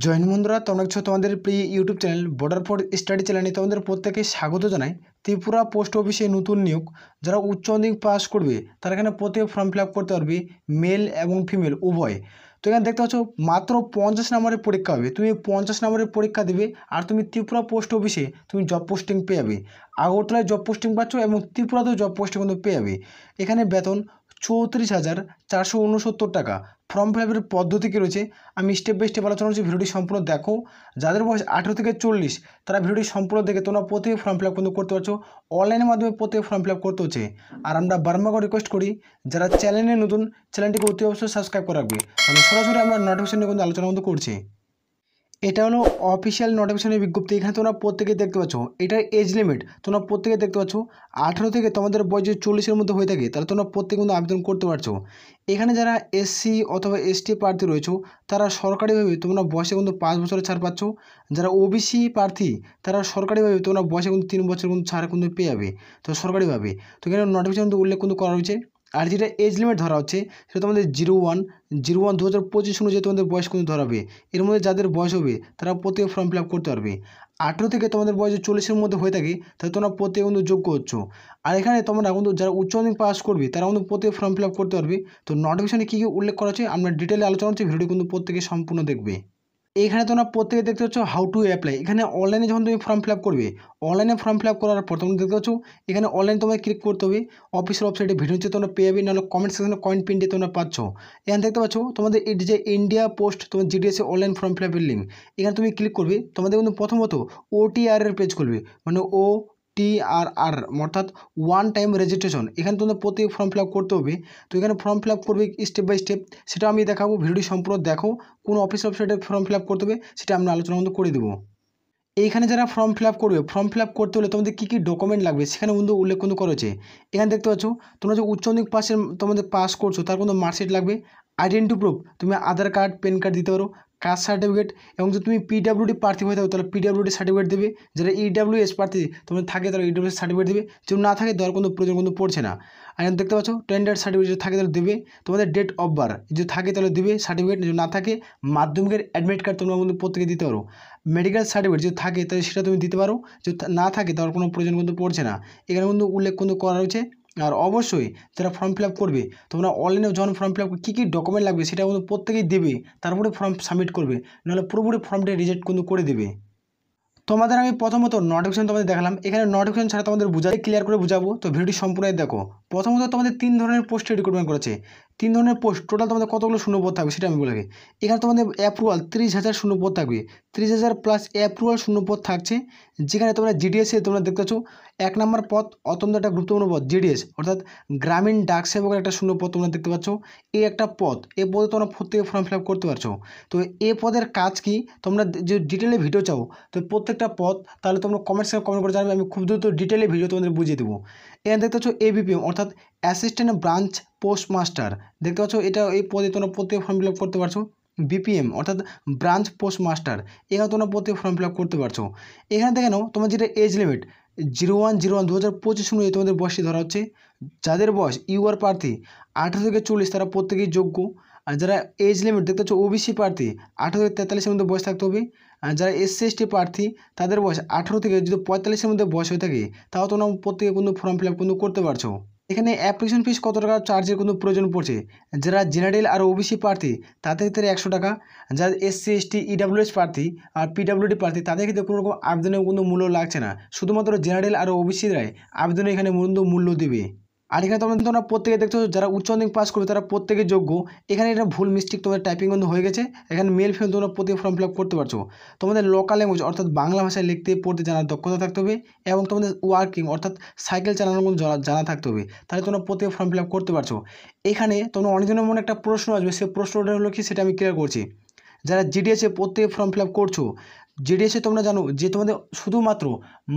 Join বন্ধুরা, তোমরা দেখছো তোমাদের প্রিয় YouTube channel border for study চ্যানেলে তোমাদের প্রত্যেকে স্বাগত জানাই। ত্রিপুরা পোস্ট অফিসে নতুন নিয়োগ, যারা উচ্চ মাধ্যমিক পাস করবে তারা এখানে প্রত্যেকে ফর্ম ফিল আপ করতে পারবে, মেল এবং ফিমেল উভয়। তো এখানে দেখতে পাচ্ছ মাত্র 50 নম্বরের পরীক্ষা হবে। তুমি 50 নম্বরের পরীক্ষা দেবে আর তুমি ত্রিপুরা পোস্ট অফিসে তুমি জব পোস্টিং পেয়ে যাবে। আগরতলায় জব পোস্টিং পাচ্ছ এবং ত্রিপুরাতেও জব পোস্টিং কিন্তু পেয়ে যাবে। এখানে বেতন 34,469 টাকা। ফর্ম ফিল আপের পদ্ধতি কী রয়েছে আমি স্টেপ বাই স্টেপ আলোচনা করছি, ভিডিওটি সম্পূর্ণ দেখো। যাদের বয়স 18 থেকে 40 তারা ভিডিওটি সম্পূর্ণ দেখে তোমরা প্রত্যেকে ফর্ম ফিল আপ কিন্তু করতে পারছো, অনলাইনের মাধ্যমে প্রত্যেকে ফর্ম ফিল আপ করতে হচ্ছে। আর আমরা বারবার রিকোয়েস্ট করি যারা চ্যানেলে নতুন, চ্যানেলটিকে অতি অবশ্যই সাবস্ক্রাইব করে রাখবে। আমি সরাসরি আমরা নোটিফিকেশন নিয়ে কিন্তু আলোচনা কিন্তু করছি। এটা হলো অফিসিয়াল নোটিফিকেশনের বিজ্ঞপ্তি। এখানে তোমরা প্রত্যেকে দেখতে পাচ্ছ এটার এজ লিমিট তোমরা প্রত্যেকে দেখতে পাচ্ছ 18 থেকে তোমাদের বয়স যদি 40-এর মধ্যে হয়ে থাকে তাহলে তোমরা প্রত্যেকে কিন্তু আবেদন করতে পারছো। এখানে যারা এসসি অথবা এসটি প্রার্থী রয়েছে তারা সরকারিভাবে তোমরা বয়সে কিন্তু 5 বছরের ছাড় পাচ্ছ। যারা ওবিসি প্রার্থী তারা সরকারিভাবে তোমরা বয়সে কিন্তু 3 বছর কিন্তু ছাড় কিন্তু পেয়ে যাবে, তো সরকারিভাবে। তো এখানে নোটিফিকেশন কিন্তু উল্লেখ কিন্তু করা হয়েছে। আর যেটা এজ লিমিট ধরা হচ্ছে সেটা তোমাদের 01/01/2025 অনুযায়ী তোমাদের বয়স কিন্তু ধরাবে। এর মধ্যে যাদের বয়স হবে তারা প্রত্যেকে ফর্ম ফিল আপ করতে পারবে। 18 থেকে তোমাদের বয়স 40-এর মধ্যে হয়ে থাকে তাহলে তোমরা প্রত্যেকে কিন্তু যোগ্য হচ্ছ। আর এখানে তোমরা কিন্তু যারা উচ্চ মাধ্যমিক পাস করবে তারা কিন্তু প্রত্যেকে ফর্ম ফিল আপ করতে পারবে। তো নোটিফিকেশনে কী কী উল্লেখ করা হচ্ছে আমরা ডিটেলে আলোচনা করছি, ভিডিও কিন্তু প্রত্যেকে সম্পূর্ণ দেখবে। এখানে তোমরা প্রত্যেকে দেখতে পাচ্ছ হাউ টু অ্যাপ্লাই। এখানে অনলাইনে যখন তুমি ফর্ম ফিল আপ করবে, অনলাইনে ফর্ম ফিল আপ করার পর তোমরা দেখতে পাচ্ছ এখানে অনলাইন তোমায় ক্লিক করতে হবে। অফিসিয়াল ওয়েবসাইটে ভিডিও হচ্ছে তোমরা পেয়ে যাবে, নাহলে কমেন্ট সেকশনে কয়েন পিনটি তোমরা পাচ্ছ। এখানে দেখতে পাচ্ছ তোমাদের এই যে ইন্ডিয়া পোস্ট তোমার জিডিএস অনলাইন ফর্ম ফিল আপের লিঙ্ক, এখানে তুমি ক্লিক করবে। তোমাদের কিন্তু প্রথমত OTR এর পেজ খুলবে, মানে OTRR অর্থাৎ ওয়ান টাইম রেজিস্ট্রেশন। এখানে তোমাদের প্রত্যেক ফর্ম ফিল আপ করতে হবে। তো এখানে ফর্ম ফিল আপ করবে স্টেপ বাই স্টেপ, সেটা আমি দেখাবো, ভিডিওটি সম্পূর্ণ দেখো। কোন অফিস ওয়েবসাইটে ফর্ম ফিল আপ করতে হবে সেটা আমরা আলোচনা কিন্তু করে দেবো। এইখানে যারা ফর্ম ফিল আপ করবে, ফর্ম ফিল আপ করতে হলে তোমাদের কী কী ডকুমেন্ট লাগবে সেখানে কিন্তু উল্লেখ কিন্তু করেছে। এখানে দেখতে পাচ্ছ তোমরা যে উচ্চ মাধ্যমিক পাশের তোমাদের পাস করছো তার কিন্তু মার্কশিট লাগবে, আইডেন্টি প্রুফ তুমি আধার কার্ড প্যান কার্ড দিতে পারো, কাস্ট সার্টিফিকেট, এবং যদি তুমি PWD প্রার্থী হয়ে থাকো তাহলে PWD সার্টিফিকেট দেবে। যারা EWS প্রার্থী তোমাদের থাকে তাহলে EWS সার্টিফিকেট দেবে, যদি না থাকে দেওয়ার কোনো প্রয়োজন কিন্তু পড়ছে না। আর এখানে দেখতে পাচ্ছ টেন্ডার সার্টিফিকেট যদি থাকে তাহলে দেবে, তোমাদের ডেট অফ বার্থ যদি থাকে তাহলে দেবে সার্টিফিকেট, যদি না থাকে মাধ্যমিকের অ্যাডমিট কার্ড তোমরা কিন্তু প্রত্যেকে দিতে পারো। মেডিকেল সার্টিফিকেট যদি থাকে তাহলে সেটা তুমি দিতে পারো, যদি না থাকে তার কোনো প্রয়োজন কিন্তু পড়ছে না, এখানে কিন্তু উল্লেখ কিন্তু করা রয়েছে। আর অবশ্যই যারা ফর্ম ফিল আপ করবে তোমরা অনলাইনে যখন ফর্ম ফিল আপ কী কী ডকুমেন্ট লাগবে সেটা কিন্তু প্রত্যেকেই দেবে, তারপরে ফর্ম সাবমিট করবে, নাহলে পুরোপুরি ফর্মটা রিজেক্ট কিন্তু করে দেবে। তোমাদের আমি প্রথমত নোটিফিকেশন তোমাদের দেখালাম। এখানে নোটিফিকেশন ছাড়া তোমাদের বুঝাই ক্লিয়ার করে বুঝাবো, তো ভিডিওটি সম্পূর্ণ দেখো। প্রথমত তোমাদের 3 ধরনের পোস্টে রিক্রুটমেন্ট করেছে। 3 ধরনের পোস্ট, টোটাল তোমাদের কতগুলো শূন্যপদ থাকবে সেটা আমি বলে রাখি। এখানে তোমাদের অ্যাপ্রুভাল 30,000 শূন্যপদ থাকবে, 30,000 প্লাস অ্যাপ্রুভাল শূন্যপদ থাকছে। যেখানে তোমরা জিডিএসে তোমরা দেখতে পাচ্ছ 1 নম্বর পদ অত্যন্ত একটা গুরুত্বপূর্ণ পদ, জিডিএস অর্থাৎ গ্রামীণ ডাক সেবকের একটা শূন্যপদ তোমরা দেখতে পাচ্ছ। এই একটা পদ, এই পদে তোমরা প্রত্যেকে ফর্ম ফিল আপ করতে পারছো। তো এই পদের কাজ কি তোমরা যে ডিটেলে ভিডিও চাও তো প্রত্যেকটা পদ, তাহলে তোমরা কমেন্টসে কমেন্ট করে জানাবে, আমি খুব দ্রুত ডিটেলে ভিডিও তোমাদের বুঝিয়ে দেবো। এখানে দেখতে পাচ্ছ ABPM অর্থাৎ অ্যাসিস্ট্যান্ট ব্রাঞ্চ পোস্ট মাস্টার, দেখতে পাচ্ছ এটা এই পদে তোমরা প্রত্যেকে ফর্ম ফিল আপ করতে পারছো। BPM অর্থাৎ ব্রাঞ্চ পোস্ট মাস্টার, এখানে তোমরা প্রত্যেকে ফর্ম ফিল আপ করতে পারছো। এখানে দেখে নাও তোমার যেটা এজ লিমিট 01/01/2025 অনুযায়ী তোমাদের বয়সটি ধরা হচ্ছে। যাদের বয়স ইউআর প্রার্থী 18 থেকে 40 তারা প্রত্যেকেই যোগ্য। আর যারা এজ লিমিট দেখতে পাচ্ছ ওবিসি প্রার্থী 18 থেকে 43-এর মধ্যে বয়স থাকতে হবে। আর যারা SC/ST প্রার্থী তাদের বয়স 18 থেকে যদি 45-এর মধ্যে বয়স হয়ে থাকে তাও তোমরা প্রত্যেকে কিন্তু ফর্ম ফিল আপ কিন্তু করতে পারছো। এখানে অ্যাপ্লিকেশন ফিস কত টাকা চার্জের কোনো প্রয়োজন পড়ছে, যারা জেনারেল আর ওবিসি প্রার্থী তাদের ক্ষেত্রে 100 টাকা, যারা SC/ST EWS প্রার্থী আর PWD প্রার্থী তাদের ক্ষেত্রে কোনো রকম আবেদনের কোনো মূল্য লাগছে না, শুধুমাত্র জেনারেল আর ওবিসিরাই আবেদনে এখানে মূল্য দেবে। আর এখানে তোমরা প্রত্যেকে দেখছো যারা উচ্চ মাধ্যমিক পাস করবে তারা প্রত্যেকে যোগ্য। এখানে এটা ভুল মিস্টেক তোমাদের টাইপিং কিন্তু হয়ে গেছে, এখানে মেল ফিমেল তোমরা প্রত্যেকে ফর্ম ফিল আপ করতে পারছো। তোমাদের লোকাল ল্যাঙ্গুয়েজ অর্থাৎ বাংলা ভাষায় লিখতে পড়তে জানার দক্ষতা থাকতে হবে, এবং তোমাদের ওয়ার্কিং অর্থাৎ সাইকেল চালানোর কিন্তু জানা থাকতে হবে, তাহলে তোমরা প্রত্যেকে ফর্ম ফিল আপ করতে পারছো। এখানে তোমরা অনেকজনের মনে একটা প্রশ্ন আসবে, সেই প্রশ্নটা হলো কি সেটা আমি ক্লিয়ার করছি। যারা জিডিএসে প্রত্যেকে ফর্ম ফিল আপ করছো, জিডিএসে তোমরা জানো যে তোমাদের শুধুমাত্র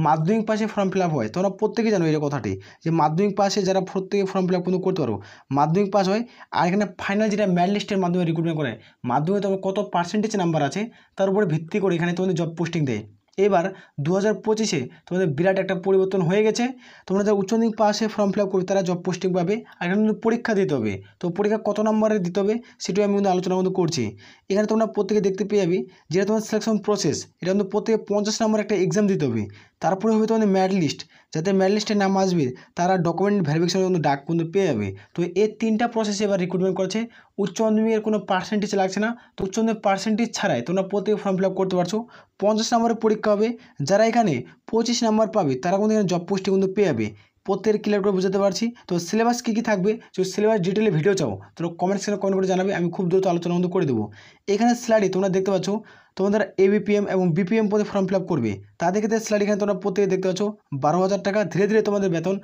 মাধ্যমিক পাশে ফর্ম ফিল আপ হয়, তোমরা প্রত্যেকেই জানো এই কথাটি যে মাধ্যমিক পাশে যারা প্রত্যেকে ফর্ম ফিল আপ কিন্তু করতে পারো, মাধ্যমিক পাস হয়। আর এখানে ফাইনাল যেটা মেরিট লিস্টের মাধ্যমে রিক্রুটমেন্ট করে, মাধ্যমিকে তোমার কত পার্সেন্টেজ নাম্বার আছে তার উপরে ভিত্তি করে এখানে তোমাদের জব পোস্টিং দেয়। এবার 2025-এ তোমাদের বিরাট একটা পরিবর্তন হয়ে গেছে। তোমরা যারা উচ্চ মাধ্যমিক পাশে ফর্ম ফিল আপ করবে তারা জব পোস্টিং পাবে, আর এখানে কিন্তু পরীক্ষা দিতে হবে। তো পরীক্ষা কত নম্বরের দিতে হবে সেটাই আমি কিন্তু আলোচনা কিন্তু করছি। এখানে তোমরা প্রত্যেকে দেখতে পেয়ে যাবে যেটা তোমার সিলেকশন প্রসেস, এটা কিন্তু প্রত্যেকে 50 নম্বর একটা এক্সাম দিতে হবে। তারপরে হবে তোমাদের ম্যারিট লিস্ট, যাদের ম্যারিট লিস্টে নাম আসবে তারা ডকুমেন্ট ভেরিফিকেশনের কিন্তু ডাক কিন্তু পেয়ে যাবে। তো এই 3টা প্রসেসে এবার রিক্রুটমেন্ট করছে। উচ্চ মাধ্যমিকের কোনো পার্সেন্টেজ লাগছে না, তো উচ্চ মাধ্যমিক পার্সেন্টেজ ছাড়াই তোমরা প্রত্যেকে ফর্ম ফিল আপ করতে পারছো। 50 নম্বরের পরীক্ষা হবে, যারা এখানে 25 নম্বর পাবে তারা কিন্তু এখানে জব পোস্টিং কিন্তু পেয়ে যাবে। প্রত্যেকের ক্লিয়ার করে বুঝাতে পারছি। তো সিলেবাস কী কী থাকবে, যদি সিলেবাস ডিটেলে ভিডিও চাও তোমরা কমেন্ট সেকশনে কমেন্ট করে জানাবে, আমি খুব দ্রুত আলোচনা কিন্তু করে দেবো। এখানে স্লাইডে তোমরা দেখতে পাচ্ছ তোমাদের ABPM এবং BPM পদে ফর্ম ফিল আপ করবে, তাদের ক্ষেত্রে স্লাইড এখানে তোমরা প্রত্যেকে দেখতে পাচ্ছ 12,000 টাকা। ধীরে ধীরে তোমাদের বেতন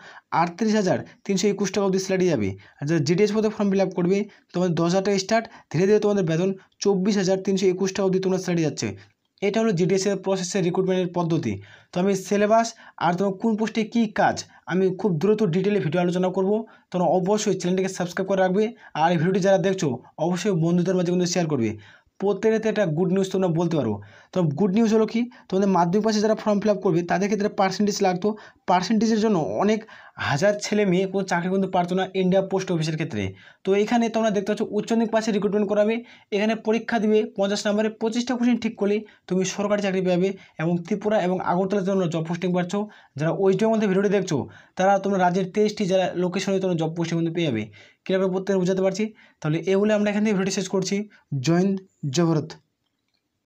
38,321 টাকা অবধি স্লাইডে যাবে। আর যারা GDS পদে ফর্ম ফিল আপ করবে তোমাদের 10,000 টাকা স্টার্ট, ধীরে ধীরে তোমাদের বেতন 24,321 টাকা অবধি তোমরা স্লাইডে যাচ্ছে। এটা হলো GDS এর প্রসেসের রিক্রুটমেন্টের পদ্ধতি। তো আমি সিলেবাস আর তোমার কোন পোস্টে কী কাজ আমি খুব দ্রুত ডিটেলে ভিডিও আলোচনা করব। তোমরা অবশ্যই চ্যানেলটিকে সাবস্ক্রাইব করে রাখবে, আর এই ভিডিওটি যারা দেখছো অবশ্যই বন্ধুদের মাঝে কিন্তু শেয়ার করবে। প্রত্যেকেতে একটা গুড নিউজ তোমরা বলতে পারো। তো গুড নিউজ হলো কি, তোমাদের মাধ্যমিক পাশে যারা ফর্ম ফিল আপ করবে তাদের ক্ষেত্রে পার্সেন্টেজ লাগতো। পার্সেন্টেজের জন্য অনেক হাজার ছেলে মেয়ে কোনো চাকরি কিন্তু পারতো না ইন্ডিয়া পোস্ট অফিসের ক্ষেত্রে। তো এখানে তোমরা দেখতে পাচ্ছ উচ্চ মাধ্যমিক পাশে রিক্রুটমেন্ট করাবে। এখানে পরীক্ষা দিবে 50 নম্বরে, 25টা কোশ্চেন ঠিক করলে তুমি সরকারি চাকরি পাবে। এবং ত্রিপুরা এবং আগরতলাতে তোমরা জব পোস্টিং পাচ্ছ। যারা ওয়েস্ট বেঙ্গল ভিডিওটি দেখছো তারা তোমরা রাজ্যের 23টি যারা লোকেশনে তোমরা জব পোস্টিং কিন্তু পেয়ে যাবে। কীভাবে প্রত্যেকে বোঝাতে পারছি। তাহলে এগুলো আমরা এখান থেকে ভিডিও শেষ করছি। জয় হিন্দ, জয় ভারত।